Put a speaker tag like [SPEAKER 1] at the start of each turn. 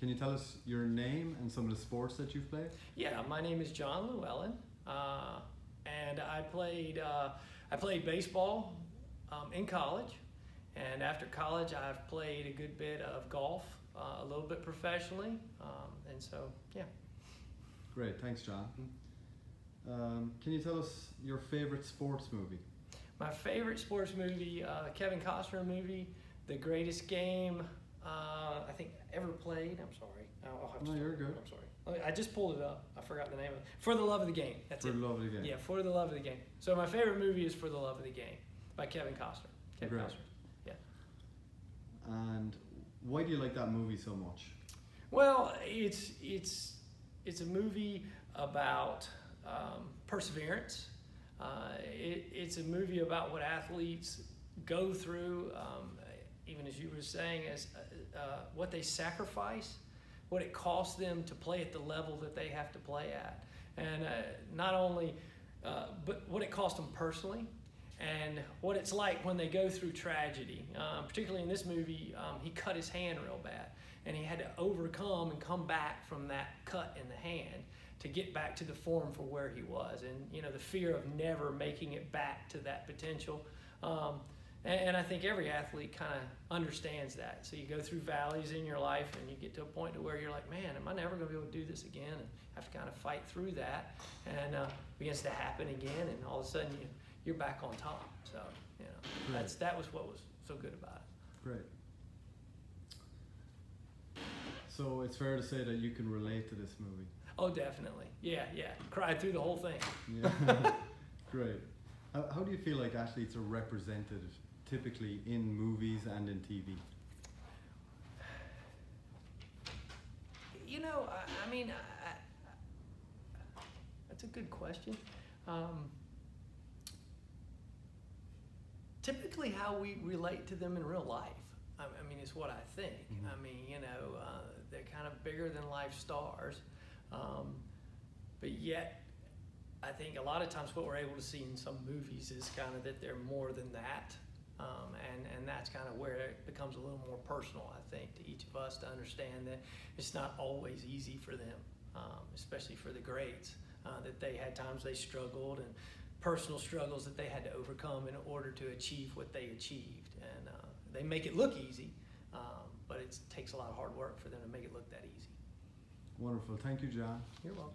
[SPEAKER 1] Can you tell us your name and some of the sports that you've played?
[SPEAKER 2] Yeah, my name is John Llewellyn, and I played baseball in college, and after college I've played a good bit of golf, a little bit professionally, and so yeah.
[SPEAKER 1] Great, thanks, John. Can you tell us your favorite sports movie?
[SPEAKER 2] My favorite sports movie, Kevin Costner movie, The Greatest Game I think ever played. I'm sorry. I'll have to
[SPEAKER 1] No, you're good.
[SPEAKER 2] I'm sorry. I just pulled it up. I forgot the name of it. For the Love of the Game. That's
[SPEAKER 1] For
[SPEAKER 2] it.
[SPEAKER 1] the Love of the Game.
[SPEAKER 2] Yeah, For the Love of the Game. So my favorite movie is For the Love of the Game by Kevin Costner. Kevin
[SPEAKER 1] Great.
[SPEAKER 2] Costner. Yeah.
[SPEAKER 1] And why do you like that movie so much?
[SPEAKER 2] Well, it's a movie about perseverance. It's a movie about what athletes go through, even as you were saying, as what they sacrifice, what it costs them to play at the level that they have to play at, and not only, but what it cost them personally, and what it's like when they go through tragedy. Particularly in this movie, he cut his hand real bad, and he had to overcome and come back from that cut in the hand to get back to the form for where he was, and the fear of never making it back to that potential. And I think every athlete kind of understands that. So you go through valleys in your life, and you get to a point to where you're like, man, am I never going to be able to do this again? And have to kind of fight through that, and it begins to happen again, and all of a sudden you're back on top. So that was what was so good about it.
[SPEAKER 1] Great. So it's fair to say that you can relate to this movie.
[SPEAKER 2] Oh, definitely. Yeah. Cried through the whole thing.
[SPEAKER 1] Yeah. Great. How do you feel like athletes are represented typically in movies and in TV?
[SPEAKER 2] That's a good question. Typically how we relate to them in real life, is what I think. Mm-hmm. They're kind of bigger than life stars, but yet I think a lot of times what we're able to see in some movies is kind of that they're more than that, and that's kind of where it becomes a little more personal, I think, to each of us to understand that it's not always easy for them, especially for the greats, that they had times they struggled and personal struggles that they had to overcome in order to achieve what they achieved, and they make it look easy, but it takes a lot of hard work for them to make it look that easy.
[SPEAKER 1] Wonderful. Thank you, John.
[SPEAKER 2] You're welcome.